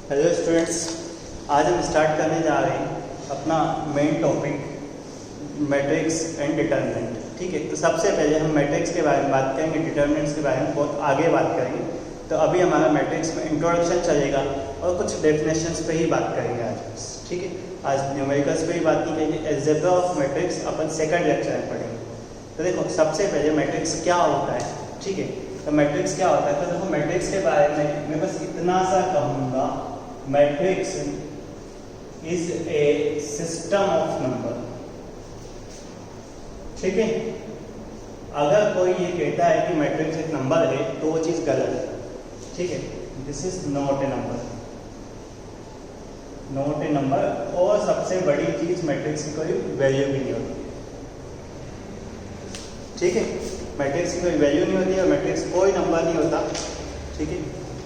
Hello students, आज हम start करने जा रहे हैं अपना main topic matrix and determinant. ठीक है, तो सबसे पहले हम मैट्रिक्स के बारे में बात करेंगे, डिटर्मिनेंट्स के बारे में बहुत आगे बात करेंगे। तो अभी हमारा मैट्रिक्स में इंट्रोडक्शन चलेगा और कुछ डेफिनेशंस पे ही बात करेंगे आज। ठीक है, आज न्यूमेरिकल्स पे ही बात नहीं करेंगे, algebra of matrix upon second lecture में पढ़ेंगे। तो देखो, सबसे पहले मैट्रिक्स क्या होता है। ठीक है, तो मैट्रिक्स क्या होता है, तो देखो मैट्रिक्स के बारे में मैं बस इतना सा कहूँगा, matrix is a system of number. ठीक है, अगर कोई ये कहता है कि मैट्रिक्स एक नंबर है तो वो चीज़ गलत है। ठीक है, this is not a number, not a number. और सबसे बड़ी चीज, मैट्रिक्स की कोई वैल्यू भी नहीं होती। ठीक है, मैट्रिक्स की कोई वैल्यू नहीं होती और मैट्रिक्स कोई नंबर नहीं होता। ठीक है,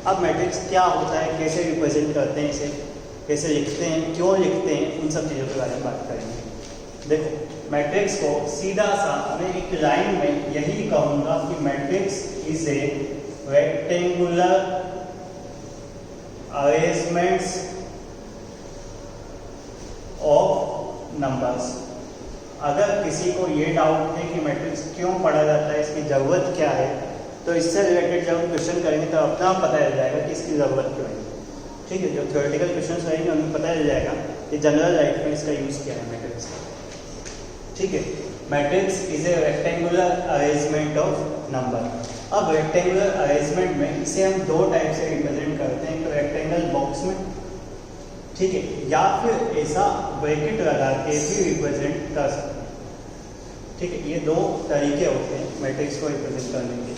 अब मैट्रिक्स क्या होता है, कैसे रिप्रेजेंट करते हैं इसे, कैसे लिखते हैं, क्यों लिखते हैं, उन सब चीज़ों के बारे में बात करेंगे। देखो, मैट्रिक्स को सीधा सा मैं एक लाइन में यही कहूँगा कि matrix is a rectangular arrangements of numbers. अगर किसी को ये डाउट है कि मैट्रिक्स क्यों पढ़ा जाता है, इसकी ज़रूरत क्या है, तो इससे रिलेटेड जब हम क्वेश्चन करेंगे तो अपना पता चल जाएगा कि इसकी ज़रूरत क्यों है। ठीक है, जो थ्योरेटिकल क्वेश्चन रहेंगे उनमें पता चल जाएगा कि जनरल लाइफ में इसका यूज़ क्या है मैट्रिक्स का। ठीक है, matrix is a rectangular arrangement of number. अब रेक्टेंगुलर अरेंजमेंट में इसे हम दो टाइप से रिप्रेजेंट करते हैं, तो रेक्टेंगल बॉक्स में, ठीक है, या फिर ऐसा ब्रैकेट लगा के भी रिप्रेजेंट कर सकते हैं। ठीक है, ये दो तरीके होते हैं मैट्रिक्स को रिप्रेजेंट करने के।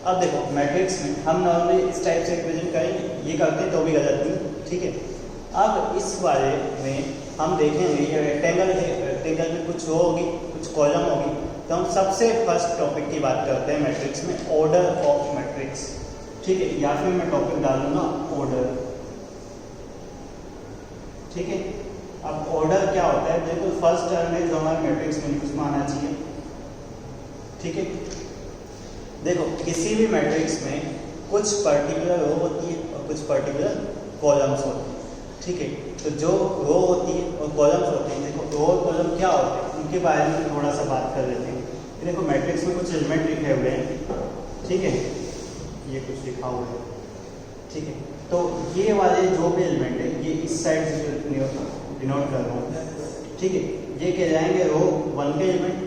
अब देखो, मैट्रिक्स में हम नॉर्मली इस टाइप से रिप्रेजेंट करेंगे, ये करते हैं तो भी गलत नहीं। ठीक है, अब इस वाले में हम देखेंगे ये रेक्टेंगल है, रेक्टेंगल में कुछ रो होगी, कुछ कॉलम होगी। तो हम सबसे फर्स्ट टॉपिक की बात करते हैं मैट्रिक्स में, ऑर्डर ऑफ मैट्रिक्स। ठीक है, या फिर मैं टॉपिक डालूंगा ऑर्डर। ठीक है, अब ऑर्डर क्या होता है, बिल्कुल फर्स्ट टर्म है जो हमारे मैट्रिक्स में यूज में आना चाहिए। ठीक है, देखो किसी भी मैट्रिक्स में कुछ पर्टिकुलर रो होती है और कुछ पर्टिकुलर कॉलम्स होते हैं। ठीक है, तो जो रो होती है और कॉलम्स होते हैं, देखो रो और कॉलम क्या होते हैं उनके बारे में थोड़ा सा बात कर लेते हैं। देखो मैट्रिक्स में कुछ एलिमेंट लिखे हुए हैं। ठीक है, ये कुछ लिखा हुआ है। ठीक है, तो ये वाले जो भी एलिमेंट है, ये इस साइड से डिनोट कर रहा हूँ। ठीक है, ये कहलाएंगे रो 1 के एलिमेंट।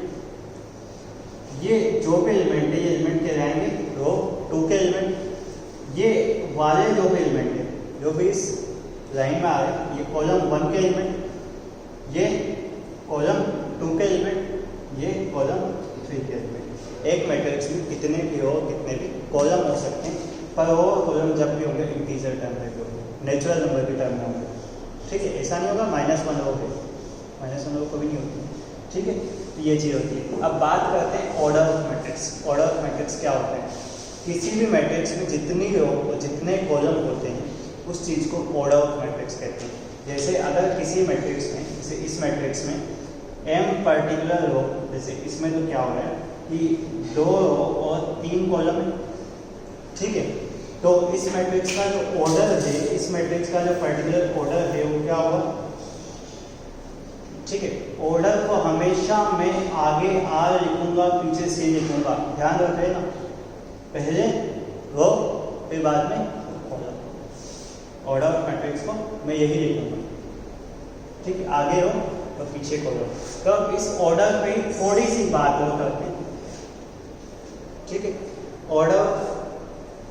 ये जो भी एलिमेंट है, ये एलिमेंट कहलाएंगे रो 2 के एलिमेंट। ये वाले जो भी एलिमेंट है, जो भी इस लाइन में आ रहे हैं, ये कॉलम 1 के एलिमेंट, ये कॉलम 2 के एलिमेंट, ये कॉलम 3 के एलिमेंट। एक मैट्रिक्स में कितने भी रो, कितने भी कॉलम हो सकते हैं, पर रो और कॉलम जब भी होंगे इंटीजर टर्म में होंगे, नेचुरल नंबर के टर्म में होंगे। ठीक है, ऐसा नहीं होगा -1 रो है, -1 रो कभी नहीं होती। ठीक है, तो ये चीज़ होती है। अब बात करते हैं order of matrix. Order of matrix क्या होता है, किसी भी मैट्रिक्स में जितनी रो और जितने कॉलम होते हैं उस चीज़ को ऑर्डर ऑफ मैट्रिक्स कहते हैं। जैसे अगर किसी मैट्रिक्स में, जैसे इस मैट्रिक्स में m पर्टिकुलर रो, जैसे इसमें तो क्या हो रहा है कि 2 रो और 3 कॉलम है। ठीक है, तो इस मैट्रिक्स का जो ऑर्डर है, इस मैट्रिक्स का जो पर्टिकुलर ऑर्डर है वो क्या होगा। ठीक है, ऑर्डर को हमेशा मैं आगे R लिखूंगा, पीछे C लिखूंगा। ध्यान रखें ना, पहले रो फिर बाद में कॉलम। ऑर्डर ऑफ मैट्रिक्स को मैं यही लिखूंगा। ठीक है, आगे रो और पीछे कॉलम। तो अब इस ऑर्डर पे थोड़ी सी बात और करते हैं। ठीक है, ऑर्डर।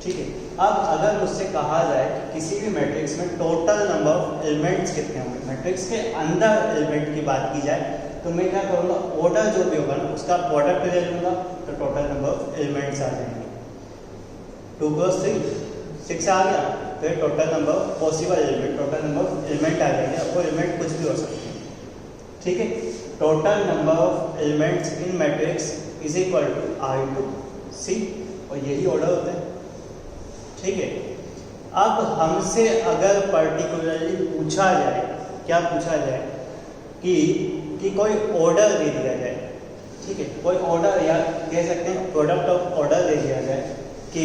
ठीक है, अब अगर मुझसे कहा जाए कि किसी भी मैट्रिक्स में टोटल नंबर ऑफ एलिमेंट्स कितने होंगे, मैट्रिक्स के अंदर एलिमेंट की बात की जाए, तो मैं क्या करूँगा, ऑर्डर जो भी होगा ना उसका प्रोडक्ट ले लूँगा, तो टोटल नंबर ऑफ एलिमेंट्स आ जाएंगे। 2 × 3 6 आ गया, फिर total number of possible element, total number of element आ जाएंगे। वो एलिमेंट कुछ भी हो सकते हैं। ठीक है, total number of elements in matrix is equal to R × C, और यही ऑर्डर होता है। ठीक है, अब हमसे अगर पर्टिकुलरली पूछा जाए, क्या पूछा जाए कि कोई ऑर्डर दे दिया जाए। ठीक है, कोई ऑर्डर या कह सकते हैं प्रोडक्ट ऑफ ऑर्डर दे दिया जाए, कि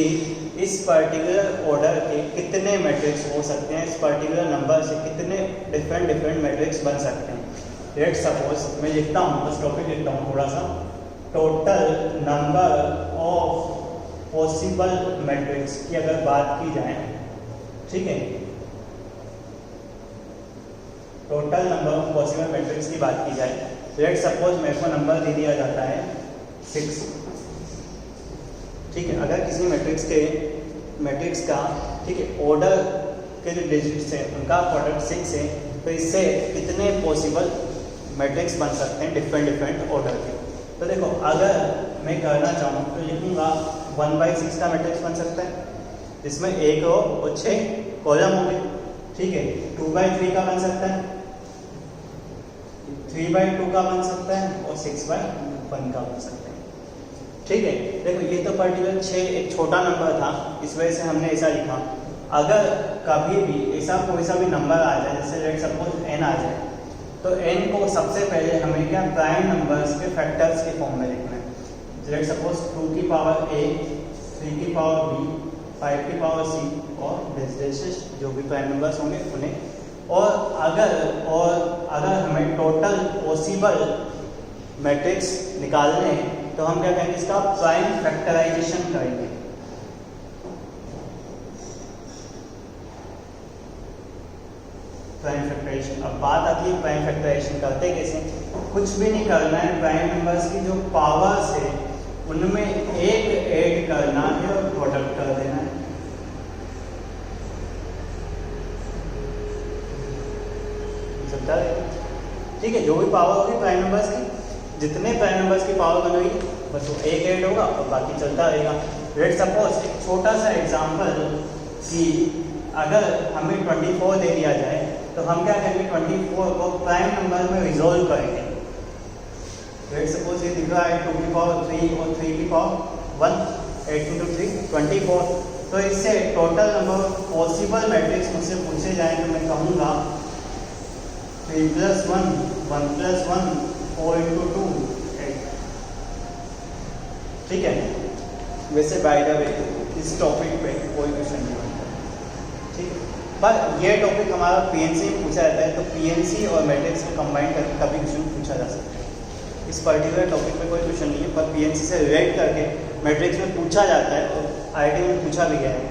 इस पर्टिकुलर ऑर्डर के कितने मैट्रिक्स हो सकते हैं, इस पर्टिकुलर नंबर से कितने डिफरेंट मैट्रिक्स बन सकते हैं। लेट्स सपोज मैं लिखता हूँ, बस टॉपिक लिखता हूँ थोड़ा सा, total number of possible matrix की अगर बात की जाए, ठीक है, total number of possible matrix की बात की जाए, लेट्स सपोज मेरे को नंबर दे दिया जाता है 6, ठीक है। अगर किसी मैट्रिक्स का ठीक है ऑर्डर के जो डिजिट्स हैं उनका प्रोडक्ट 6 है, तो इससे कितने पॉसिबल मैट्रिक्स बन सकते हैं डिफरेंट ऑर्डर के। तो देखो अगर मैं करना चाहूँ तो लिखूँगा 1/6 का मैट्रिक्स बन सकता है जिसमें 1 रो और 6 कॉलम होंगे, ठीक है। 2/3 का बन सकता है, 3/2 का बन सकता है और 6/1 का बन सकता है, ठीक है। देखो ये तो पर्टिकुलर 6 एक छोटा नंबर था, इस वजह से हमने ऐसा लिखा। अगर कभी भी ऐसा कोई सा भी नंबर आ जाए, जैसे लेट सपोज n आ जाए, तो n को सबसे पहले हमें क्या प्राइम नंबर्स के फैक्टर्स के फॉर्म में लिखना है। लेट सपोज 2 की पावर a, 3 की पावर b, 5 की पावर c और जैसे जो भी प्राइम नंबर्स होंगे उन्हें। और अगर हमें टोटल पॉसिबल मैट्रिक्स निकालने हैं तो हम क्या करेंगे, इसका प्राइम फैक्टराइजेशन करेंगे। प्राइम फैक्टराइजेशन, अब बात आती है प्राइम फैक्टराइजेशन करते कैसे। कुछ भी नहीं करना है, प्राइम नंबर्स की जो पावर्स है उनमें एक ऐड करना है और प्रोडक्ट कर देना है। समझा रहे, ठीक है। जो भी पावर होगी प्राइम नंबर्स की, जितने प्राइम नंबर्स की पावर बनेगी बस वो एक ऐड होगा और बाकी चलता रहेगा। लेट सपोज एक छोटा सा एग्जांपल कि अगर हमें 24 दे दिया जाए तो हम क्या करेंगे, 24 को प्राइम नंबर में रिजोल्व करेंगे। लेट सपोज ये दिख रहा है 2 की पावर 3 और 3 की पावर 1, 8 × 3 24। तो इससे total number of possible matrix मुझसे पूछे जाए तो मैं कहूँगा 3 + 1, 1 + 1, 4 × 2, 8, ठीक है। वैसे बाय द वे इस टॉपिक पे कोई क्वेश्चन नहीं होता, ठीक है। पर यह टॉपिक हमारा पीएनसी में पूछा जाता है, तो पीएनसी और मैट्रिक्स को कंबाइन करके कभी क्वेश्चन पूछा जा सकता है। इस पर्टिकुलर टॉपिक पे कोई क्वेश्चन नहीं है, पर पीएनसी से रिलेट करके मैट्रिक्स में पूछा जाता है और आईआईटी में पूछा भी गया है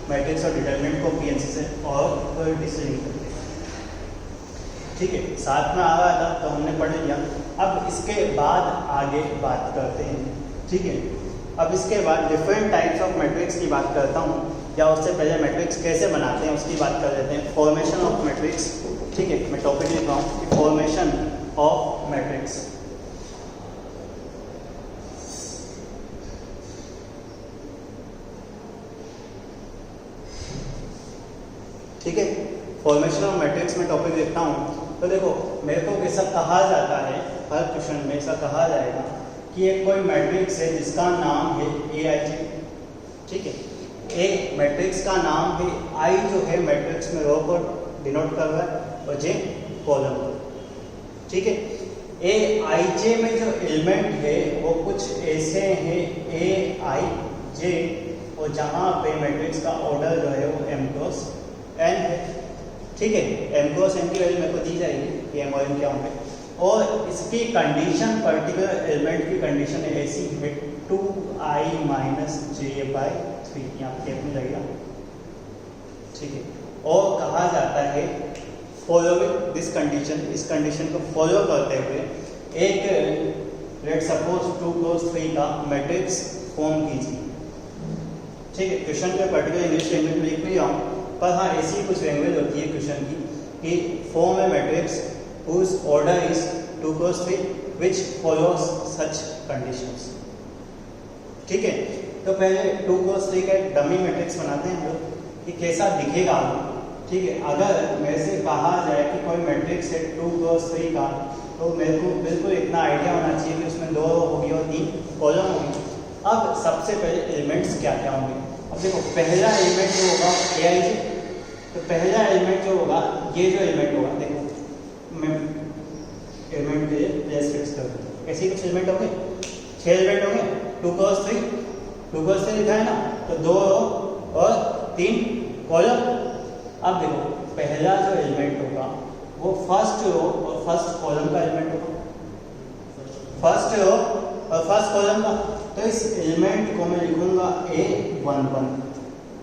मैट्रिक्स और डिटरमिनेंट को पीएनसी से और प्रोबेबिलिटी से लिंक करके, ठीक है। साथ में आ रहा था तो हमने पढ़ लिया। अब इसके बाद आगे बात करते हैं, ठीक है। अब इसके बाद डिफरेंट टाइप्स ऑफ मैट्रिक्स की बात करता हूँ, या उससे पहले मैट्रिक्स कैसे बनाते हैं उसकी बात कर लेते हैं। फॉर्मेशन ऑफ मैट्रिक्स, ठीक है। मैं टॉपिक लिख रहा हूँ कि फॉर्मेशन ऑफ मैट्रिक्स, ठीक है। फॉर्मेशन ऑफ मैट्रिक्स में टॉपिक लिखता हूँ तो देखो मेरे को ऐसा कहा जाता है, हर क्वेश्चन में ऐसा कहा जाएगा कि एक कोई मैट्रिक्स है जिसका नाम है Aij, ठीक है। ए मैट्रिक्स का नाम है, आई जो है मैट्रिक्स में रो को डिनोट कर रहा है और जे कॉलम को, ठीक है। Aij में जो एलिमेंट है वो कुछ ऐसे हैं Aij, और जहाँ पे मैट्रिक्स का ऑर्डर जो है वो m × n है, ठीक है। m × n की वैल्यू मेरे को दी जाएगी कि m और n क्या होंगे, और इसकी कंडीशन पर्टिकुलर एलिमेंट की कंडीशन ऐसी है 2i - j/3, यहाँ पे कैप में लगेगा, ठीक है। और कहा जाता है फॉलोइंग दिस कंडीशन, इस कंडीशन को फॉलो करते हुए एक लेट सपोज 2 × 3 का मैट्रिक्स फॉर्म कीजिए, ठीक है। क्वेश्चन के पर्टिकुलर इंग्लिश लैंग्वेज में लिख भी रहा हूँ, पर हाँ ऐसी कुछ लैंग्वेज होती है क्वेश्चन की कि form A matrix whose order is 2 × 3 which follows such conditions, ठीक है। तो पहले 2 × 3 का एक डमी मैट्रिक्स बनाते हैं हम लोग कि कैसा दिखेगा, ठीक है। अगर मेरे से कहा जाए कि कोई मैट्रिक्स है 2 × 3 का, तो मेरे को बिल्कुल इतना आइडिया होना चाहिए कि उसमें 2 रो होगी और 3 कॉलम होगी। अब सबसे पहले एलिमेंट्स क्या क्या होंगे। अब देखो पहला एलिमेंट जो होगा Aij, तो पहला एलिमेंट जो होगा ये जो एलिमेंट होगा, देखो मैं एलिमेंट के लिए प्लेस फिक्स कर दूँ, ऐसे कुछ एलिमेंट होंगे, 6 एलिमेंट होंगे 2 × 3 लिखा है ना, तो 2 रो और 3 कॉलम। अब देखो पहला जो एलिमेंट होगा वो फर्स्ट रो और फर्स्ट कॉलम का एलिमेंट होगा, फर्स्ट रो और फर्स्ट कॉलम का। तो इस एलिमेंट को मैं लिखूंगा A11।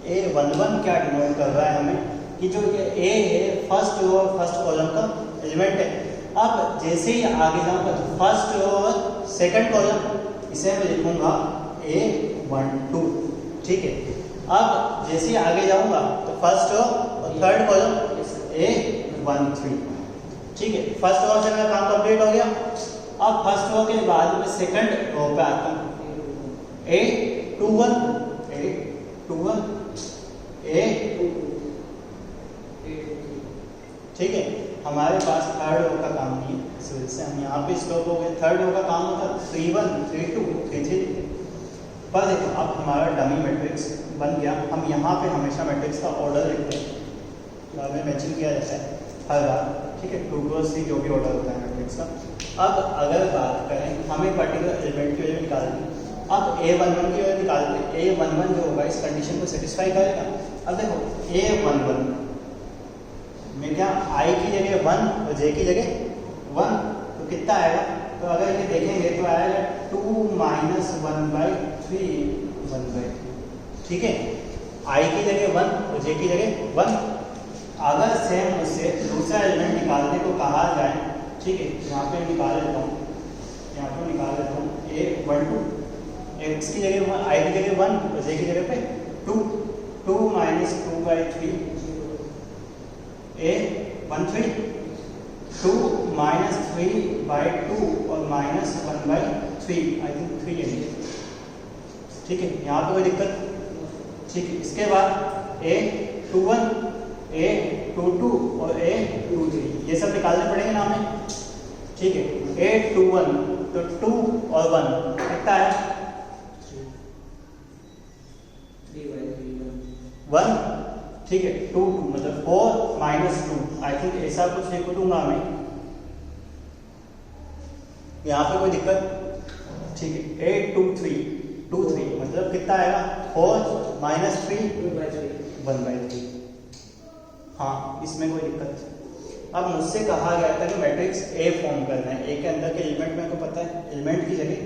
A11 क्या डिनोट कर रहा है हमें कि जो ये A है फर्स्ट रो और फर्स्ट कॉलम का एलिमेंट है। अब जैसे ही आगे जाऊंगा तो फर्स्ट रो और सेकंड कॉलम इसे मैं लिखूंगा A12, ठीक है। अब जैसे ही आगे जाऊंगा तो फर्स्ट रो और थर्ड कॉलम A13, ठीक है। फर्स्ट रो से मेरा काम कंप्लीट हो गया। अब फर्स्ट रो के बाद में सेकंड रो पे आता हूँ, A21 ठीक है। हमारे पास थर्ड रो का काम नहीं है, इस वजह से हम यहाँ पे स्टॉप हो गए। थर्ड रो का काम होता 31 32 33। पर देखो अब हमारा डमी मैट्रिक्स बन गया। हम यहाँ पे हमेशा मैट्रिक्स का ऑर्डर लिखते हैं, हमें मेंशन किया जाता है हर बार, ठीक है। 2 क्रॉस 3 जो भी ऑर्डर होता है मैट्रिक्स का। अब अगर बात करें हमें पर्टिकुलर एलिमेंट की वैल्यू निकालनी, अब A11 की वैल्यू निकालते हैं। A11 जो होगा इस कंडीशन को सेटिस्फाई करेगा। अब देखो A11 में क्या I की जगह 1 और J की जगह 1, तो कितना आएगा? तो अगर ये देखेंगे तो आएगा 2 - 1/3 1/3, ठीक है। I की जगह 1 और J की जगह 1। अगर सेम उससे दूसरा एलिमेंट निकालने को कहा जाए, ठीक है, यहाँ पे निकाल लेता हूँ, यहाँ पे निकाल लेता हूँ A12, x की जगह 1, I की जगह 1 और J की जगह पे 2, 2 - 2/3 A13, 2 - 3/2 और -1/3, आई थिंक 3 है, ठीक है। यहाँ पे कोई दिक्कत, ठीक है। इसके बाद A21 A22 और A23 ये सब निकालने पड़ेंगे ना हमें, ठीक है। A21 तो 2 और 1 कितना है? 1, ठीक है। 2 2 मतलब 4 - 2, आई थिंक ऐसा कुछ लिख दूंगा हमें, यहाँ पे कोई दिक्कत, ठीक है। A23 मतलब कितना आएगा? 4 - 3 1/3, हाँ, इसमें कोई दिक्कत। अब मुझसे कहा गया था कि मैट्रिक्स A फॉर्म करना है। A के अंदर के एलिमेंट मेरे को पता है, एलिमेंट की जगह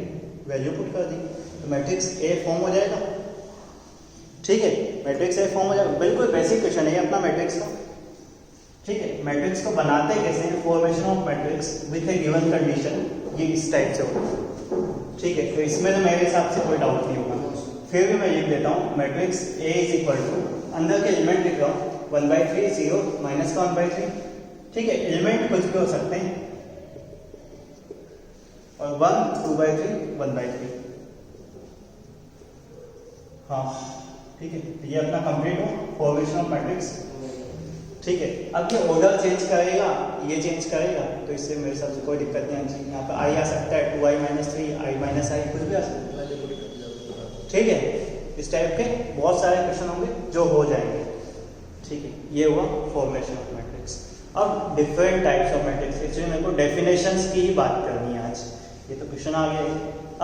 वैल्यू पुट कर दी तो मैट्रिक्स A फॉर्म हो जाएगा, ठीक है। मैट्रिक्स A फॉर्म हो जाएगा, बिल्कुल बेसिक क्वेश्चन है अपना मैट्रिक्स का, ठीक है। मैट्रिक्स को बनाते कैसे हैं? Formation of matrix with A given condition, ये इस टाइप से होगा, ठीक है। तो इसमें तो मेरे हिसाब से कोई डाउट नहीं होगा। फिर भी मैं लिख देता हूँ मैट्रिक्स A = अंदर के एलिमेंट लिख रहा हूँ 1/3 0 माइनस का 1/3, ठीक है। एलिमेंट कुछ भी हो सकते हैं, और 1 2/3 1/3, हाँ, ठीक है। ये अपना कंप्लीट हो फॉर्मेशन ऑफ मैट्रिक्स, ठीक है। अब ये ऑर्डर चेंज करेगा, ये चेंज करेगा, तो इससे मेरे हिसाब से कोई दिक्कत नहीं आनी। यहाँ पे I आ सकता है 2i - 3 I - I कुछ भी आ सकता है, ठीक है। इस टाइप के बहुत सारे क्वेश्चन होंगे जो हो जाएंगे, ठीक है। ये हुआ फॉर्मेशन ऑफ मैट्रिक्स। अब different types of matrix, actually मेरे को डेफिनेशंस की ही बात करनी है आज, ये तो क्वेश्चन आ गया।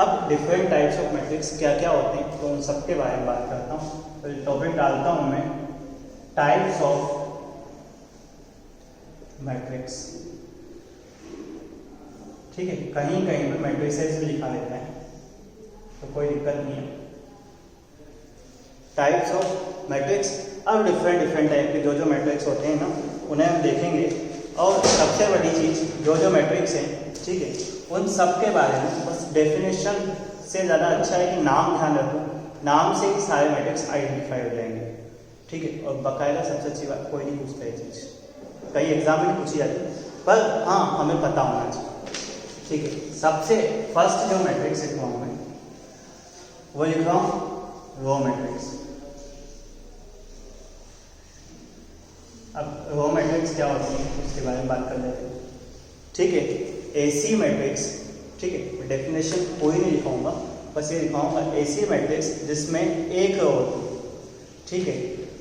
अब डिफरेंट टाइप्स ऑफ मैट्रिक्स क्या क्या होते हैं, तो उन सबके बारे में बात करता हूँ। तो टॉपिक डालता हूँ मैं टाइप्स ऑफ मैट्रिक्स, ठीक है। कहीं कहीं पे मैट्रिसेस भी लिखा लेता है, तो कोई दिक्कत नहीं है। टाइप्स ऑफ मैट्रिक्स, अब डिफरेंट टाइप के जो मैट्रिक्स होते हैं ना, उन्हें हम देखेंगे। और सबसे बड़ी चीज़ जो मैट्रिक्स हैं, ठीक है, उन सब के बारे में बस डेफिनेशन से ज़्यादा अच्छा है कि नाम ध्यान रखो, नाम से ही सारे मैट्रिक्स आइडेंटिफाई हो जाएंगे, ठीक है। और बाकायदा सबसे अच्छी बात, कोई नहीं पूछता ये चीज़, कई एग्जाम में पूछी जाती है, पर हाँ हमें पता होना चाहिए, ठीक है। सबसे फर्स्ट जो मैट्रिक्स लिख रहा हूँ मैं, वो लिख रहा हूँ रो मैट्रिक्स। अब रो मैट्रिक्स क्या होती है उसके बारे में बात कर लेते हैं, ठीक है। AC मैट्रिक्स, ठीक है, डेफिनेशन कोई नहीं लिखाऊंगा, बस ये लिखाऊंगा AC मैट्रिक्स जिसमें एक रो होती है, ठीक है।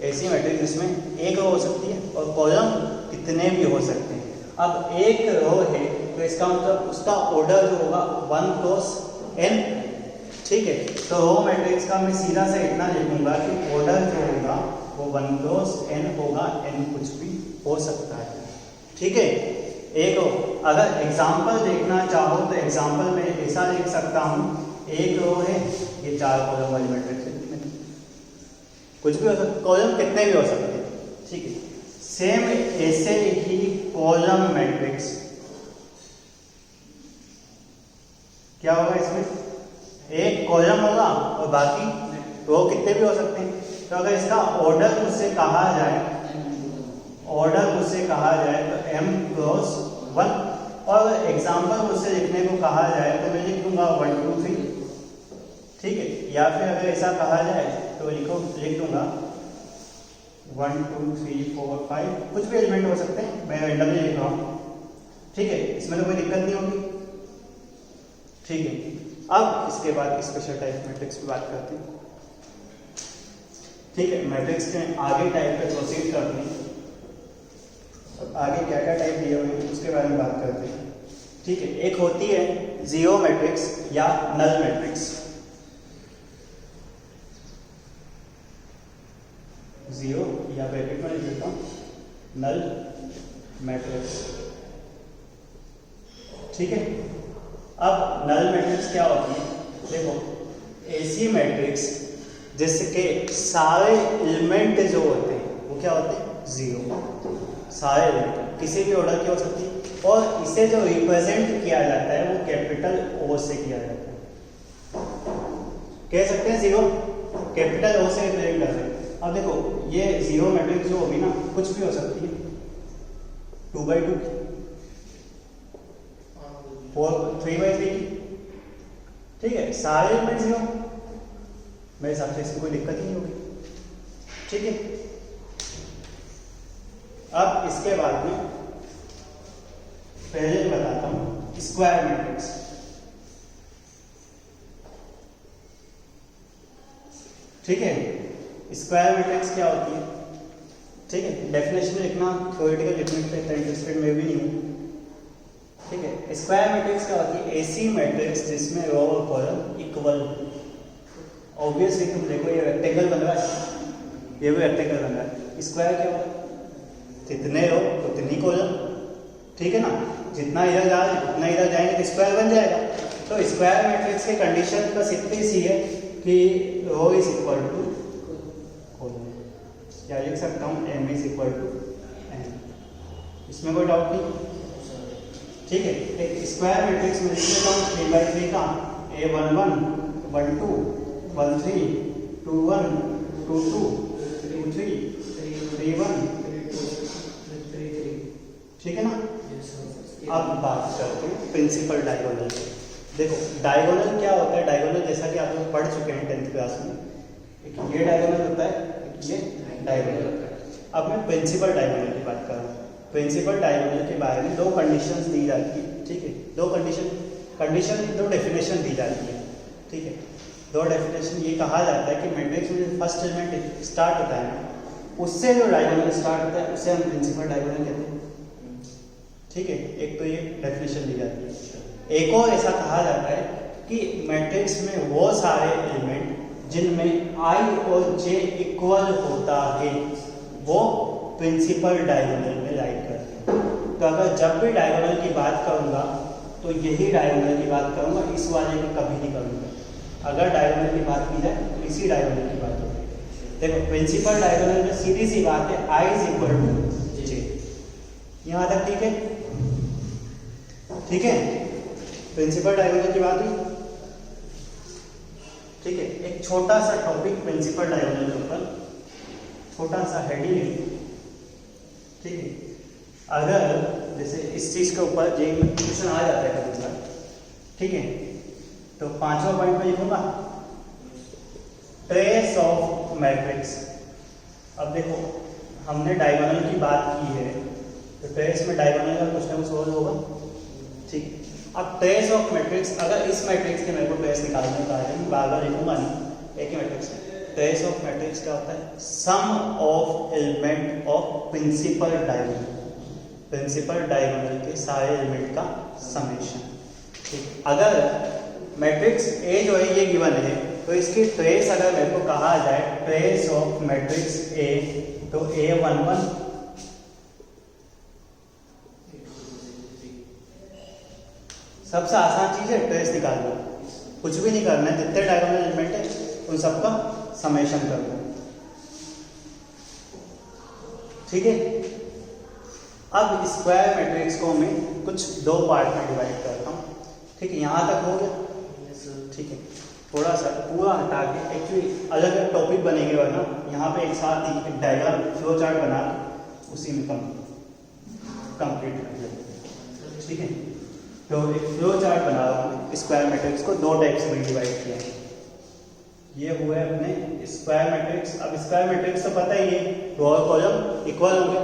AC मैट्रिक्स जिसमें एक रो हो सकती है और कॉलम कितने भी हो सकते हैं। अब एक रो है तो इसका मतलब उसका ऑर्डर जो होगा 1 क्रॉस n, ठीक है, तो रो मैट्रिक्स का मैं सीधा से इतना लिखूंगा कि ऑर्डर जो होगा वो 1 क्रॉस n होगा, n कुछ भी हो सकता है। ठीक है, एक अगर एग्जांपल देखना चाहो तो एग्जांपल में ऐसा लिख सकता हूँ, एक रो है, ये 4 कॉलम वाली मैट्रिक्स है, कुछ भी हो सकता, कॉलम कितने भी हो सकते हैं। ठीक है, सेम ऐसे ही कॉलम मैट्रिक्स क्या होगा, इसमें एक कॉलम होगा और बाकी रो कितने भी हो सकते हैं। तो अगर इसका ऑर्डर मुझसे कहा जाए, तो m क्रॉस 1, और एग्जाम्पल मुझसे लिखने को कहा जाए तो मैं लिख दूंगा 1 2 3। ठीक है, या फिर अगर ऐसा कहा जाए तो लिख दूंगा 1 2 3 4 5, कुछ भी एलिमेंट हो सकते हैं, मैं रैंडमली लिख रहा हूँ। ठीक है, इसमें तो कोई दिक्कत नहीं होगी। ठीक है, अब इसके बाद स्पेशल टाइप मैट्रिक्स की बात करते हैं। ठीक है, मैट्रिक्स के आगे टाइप पे प्रोसीड करते हैं। अब आगे क्या क्या टाइप दिए हुए हैं उसके बारे में बात करते हैं। ठीक है, एक होती है जीरो मैट्रिक्स या नल मैट्रिक्स। जीरो या ब्रैकेट में लिख देता हूं, नल मैट्रिक्स। ठीक है, अब नल मैट्रिक्स क्या होती है, देखो ऐसी मैट्रिक्स जिसके सारे एलिमेंट जो होते हैं वो क्या होते हैं, जीरो। सारे एलिमेंट किसी भी ऑर्डर की हो सकती है, और इसे जो रिप्रेजेंट किया जाता है वो कैपिटल ओ से किया जाता है। कह सकते हैं जीरो कैपिटल ओ से रिप्रेजेंट कर सकते हैं। अब देखो ये जीरो मैट्रिक्स जो होगी ना, कुछ भी हो सकती है, 2x2 की, 3x3 की। ठीक है, सारे एलिमेंट जीरो, मेरे हिसाब से इसमें कोई दिक्कत ही नहीं होगी। ठीक है, अब इसके बाद में पहले बताता हूं स्क्वायर मैट्रिक्स। ठीक है, स्क्वायर मैट्रिक्स क्या होती है। ठीक है, डेफिनेशन लिखना थ्योरेटिकल लिखने पे इतना इंटरेस्टेड मैं भी नहीं हूं। ठीक है, स्क्वायर मैट्रिक्स क्या होती है, ऐसी मैट्रिक्स जिसमें रो और कॉलम इक्वल। ऑब्वियसली तुम देखो ये रेक्टेंगल बन रहा है, ये भी रेक्टेंगल बन रहा है। स्क्वायर क्या होता है, जितने रो उतनी कॉलम। ठीक है ना, जितना इधर जा रहे उतना इधर जाएंगे तो स्क्वायर बन जाएगा। तो स्क्वायर मैट्रिक्स की कंडीशन बस इतनी सी है कि row is equal to column. क्या लिख सकता हूँ, m is equal to n। इसमें कोई डाउट नहीं। ठीक है, एक स्क्वायर मैट्रिक्स में लिख देता हूँ 3x3 का a11 12 13 21 22 23 31। ठीक है ना, अब बात करते हैं प्रिंसिपल डायगोनल। देखो डायगोनल क्या होता है, डायगोनल जैसा कि आप लोग पढ़ चुके हैं 10th क्लास में, एक ये डायगोनल होता है, एक ये डायगोनल होता है। अब मैं प्रिंसिपल डायगोनल की बात कर रहा हूँ। प्रिंसिपल डायगोनल के बारे में दो कंडीशंस दी जाती है। ठीक है, दो डेफिनेशन दी जाती है। ठीक है, दो डेफिनेशन ये कहा जाता है कि मैट्रिक्स में जो फर्स्ट एलिमेंट स्टार्ट होता है ना, उससे जो डायगोनल स्टार्ट होता है उसे हम प्रिंसिपल डायगोनल कहते हैं। ठीक है, एक तो ये डेफिनेशन दी जाती है। एक और ऐसा कहा जाता है कि मैट्रिक्स में वो सारे एलिमेंट जिनमें i और j इक्वल होता है वो प्रिंसिपल डायगोनल में राइट करते हैं। तो अगर जब भी डायगोनल की बात करूंगा तो यही डायगोनल की बात करूंगा, इस वाले की कभी नहीं करूंगा। अगर डायगोनल की बात की जाए तो इसी डायगोनल की बात होगी। देखो प्रिंसिपल डायगोनल में सीधी सी बात है, i is equal to j। यहाँ तक ठीक है। ठीक है, प्रिंसिपल डायगोनल की बात हुई। ठीक है, एक छोटा सा टॉपिक प्रिंसिपल डायगोनल के ऊपर, छोटा सा हेडिंग है। ठीक है, अगर जैसे इस चीज के ऊपर जे में क्वेश्चन आ जाता है कभी बार, ठीक है, तो 5वां पॉइंट में लिखूंगा ट्रेस ऑफ मैट्रिक्स। अब देखो हमने डायगोनल की बात की है, तो ट्रेस में डायगोनल का कुछ ना कुछ और होगा। ठीक, अब ट्रेस ऑफ मैट्रिक्स, अगर इस मैट्रिक्स के मेरे को ट्रेस निकालने का है, बार बार लिखूंगा नहीं, एक ही मैट्रिक्स है। ट्रेस ऑफ मैट्रिक्स क्या होता है, sum of element of principal diagonal. Principal diagonal के सारे एलिमेंट का समेशन। ठीक, अगर मैट्रिक्स ए जो है ये गिवन है, तो इसकी ट्रेस अगर मेरे को कहा जाए, ट्रेस ऑफ मैट्रिक्स ए, तो A11 सबसे आसान चीज है ट्रेस निकालना, कुछ भी नहीं करना है, जितने डायगोनल एलिमेंट है उन सबका समेशन कर दो, ठीक है। अब स्क्वायर मैट्रिक्स को मैं कुछ दो पार्ट में डिवाइड करता हूँ, ठीक है। यहाँ तक हो गया, ठीक है। थोड़ा सा पूरा हटा के, एक्चुअली अलग अलग टॉपिक बनेंगे वरना यहाँ पे एक साथ ही एक डायग्राम फ्लो चार्ट बना के उसी में कंप्लीट कर दिया, ठीक है। तो एक फ्लो चार्ट बना रहा हूँ, स्क्वायर मैट्रिक्स को दो टाइप्स में डिवाइड किया है। ये हुआ है अपने स्क्वायर मैट्रिक्स। अब स्क्वायर मैट्रिक्स तो पता ही है, रो और कॉलम इक्वल होंगे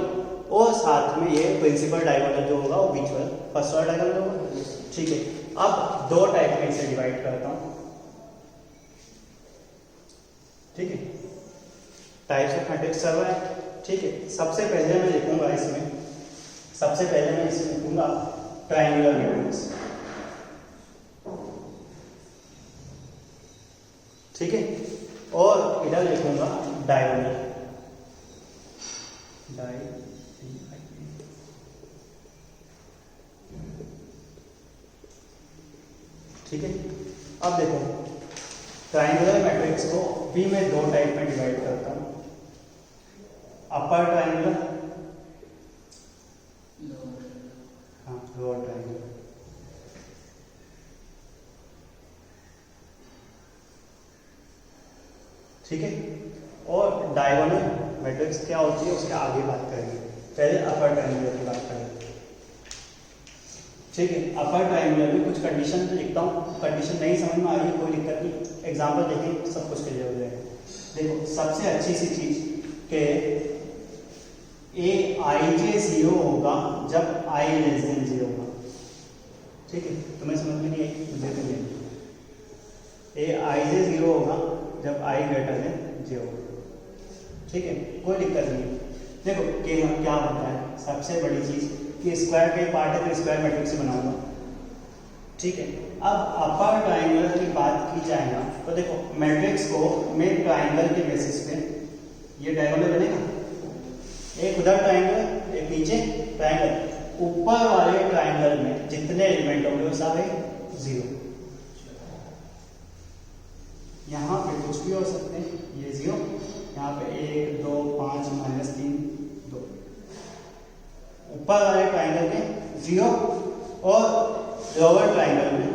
और साथ में ये प्रिंसिपल डायगोनल जो होगा वो बीच वाला फर्स्ट वाला डायगोनल होगा, ठीक है। अब दो टाइप में इसे डिवाइड करता हूँ, ठीक है। टाइप्स ऑफ मैट्रिक्स सर्वर है, ठीक है। सबसे पहले मैं लिखूंगा इसमें, सबसे पहले मैं इसमें लिखूंगा ट्रायंगुलर मैट्रिक्स, ठीक है। और इधर लिखूंगा डायगोनल, ठीक है। अब देखो ट्रायंगुलर मैट्रिक्स को भी मैं दो टाइप में डिवाइड करता हूँ, अपर ट्रायंगुलर, हाँ लोअर ट्रायंगुलर, ठीक है। और डायगोनल मैट्रिक्स क्या होती है उसके आगे बात करेंगे, पहले अपर ट्रायंगुलर की बात करेंगे, ठीक है। अपर ट्रायंगुलर में कुछ कंडीशन लिखता हूँ, कंडीशन नहीं समझ में आ रही है कोई दिक्कत नहीं, एग्जांपल देखें सब कुछ क्लियर हो जाएगा। देखो सबसे अच्छी सी चीज के Aij 0 होगा जब I लेस देन 0 होगा, ठीक है। तुम्हें समझ में नहीं आई, मुझे तो नहीं। Aij 0 होगा जब I ग्रेटर देन 0, ठीक है, कोई दिक्कत नहीं। देखो कि क्या होता है, सबसे बड़ी चीज कि स्क्वायर का ही पार्ट है तो स्क्वायर मैट्रिक्स से बनाऊंगा, ठीक है। अब अपर ट्रायंगुलर की बात की जाए ना, तो देखो मैट्रिक्स को मैं ट्रायंगल के बेसिस पे, ये डायगोनल बनेगा, एक उधर ट्रायंगल एक नीचे ट्रायंगल, ऊपर वाले ट्रायंगल में जितने एलिमेंट होंगे वो सारे 0, यहाँ पे कुछ भी हो सकते हैं, ये 0, यहाँ पे 1 2 5 -3 2, ऊपर वाले ट्रायंगल के 0 और लोअर ट्रायंगल में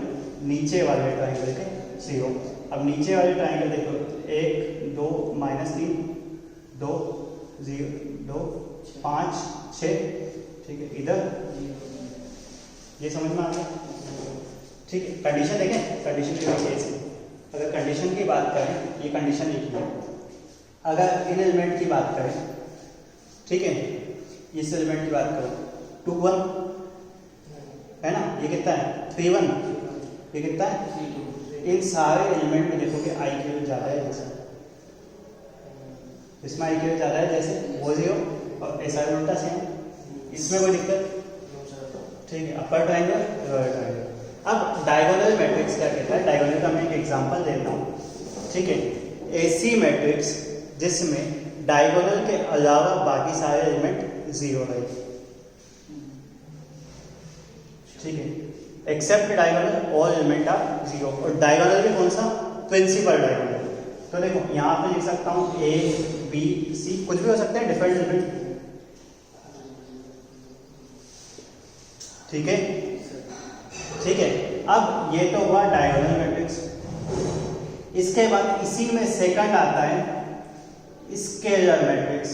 नीचे वाले ट्रायंगल के 0। अब नीचे वाले ट्रायंगल देखो 1 2 -3 2 0 2 5 6, ठीक है। इधर ये समझ में आ गया, ठीक है। कंडीशन देखें, कंडीशन की वजह से अगर कंडीशन की बात करें, ये कंडीशन लिखी है, अगर इन एलिमेंट की बात करें, ठीक है, इस एलिमेंट की बात करो 2 1 है ना, ये कितना है 3 1, ये कितना है, इन सारे एलिमेंट में देखोगे आई की वैल्यू ज़्यादा है, जैसे इसमें आई की वैल्यू ज़्यादा है जैसे वो 0 और ऐसा उल्टा सेम, इसमें कोई दिक्कत, ठीक है। अपर ट्रायंगल लोअर ट्रायंगल। अब डायगोनल मैट्रिक्स क्या कहता है, डायगोनल का मैं एक एग्जांपल देता हूँ, ठीक है। ऐसी मैट्रिक्स जिसमें डायगोनल के अलावा बाकी सारे एलिमेंट 0 है, ठीक है। Except diagonal all element are 0, और डायगोनल भी कौन सा, प्रिंसिपल डायगोनल। तो देखो यहाँ पे लिख सकता हूँ A B C, कुछ भी हो सकते हैं, डिफरेंट डिफरेंट, ठीक है, ठीक है। अब ये तो हुआ डायगोनल मैट्रिक्स, इसके बाद इसी में सेकंड आता है स्केलर मैट्रिक्स,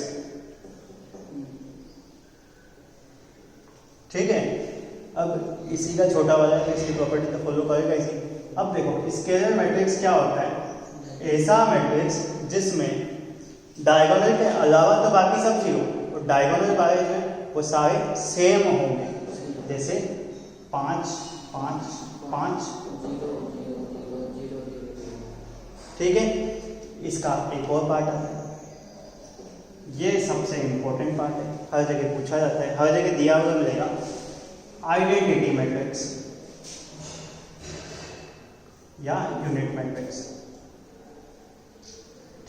ठीक है। अब इसी का छोटा वाला है, इसकी प्रॉपर्टी तो फॉलो करेगा इसी। अब देखो स्केलर मैट्रिक्स क्या होता है, ऐसा मैट्रिक्स जिसमें डायगोनल के अलावा तो बाकी सब 0 और डायगोनल वाले जो है वो सारे सेम होंगे, जैसे 5 5 5, ठीक है। इसका एक और पार्ट आता है, ये सबसे इंपॉर्टेंट पार्ट है, हर जगह पूछा जाता है, हर जगह दिया हुआ मिलेगा, आइडेंटिटी मैट्रिक्स। या यूनिट मैट्रिक्स।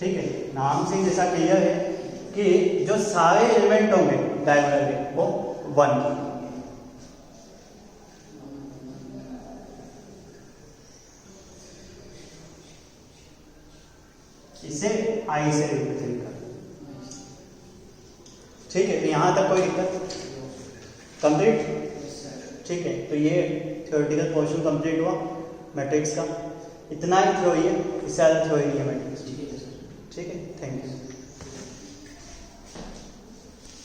ठीक है, नाम से जैसा क्लियर है कि जो सारे एलिमेंट होंगे डायगोनल के वो 1, इसे आई से रिप्रेजेंट कर। ठीक है, तो यहां तक कोई दिक्कत? कंप्लीट? ठीक है, तो ये थ्योरेटिकल पोर्शन कंप्लीट हुआ मैट्रिक्स का। इतना ही थ्योरी है, इससे ज़्यादा थ्योरी नहीं है मैट्रिक्स। ठीक है, थैंक यू।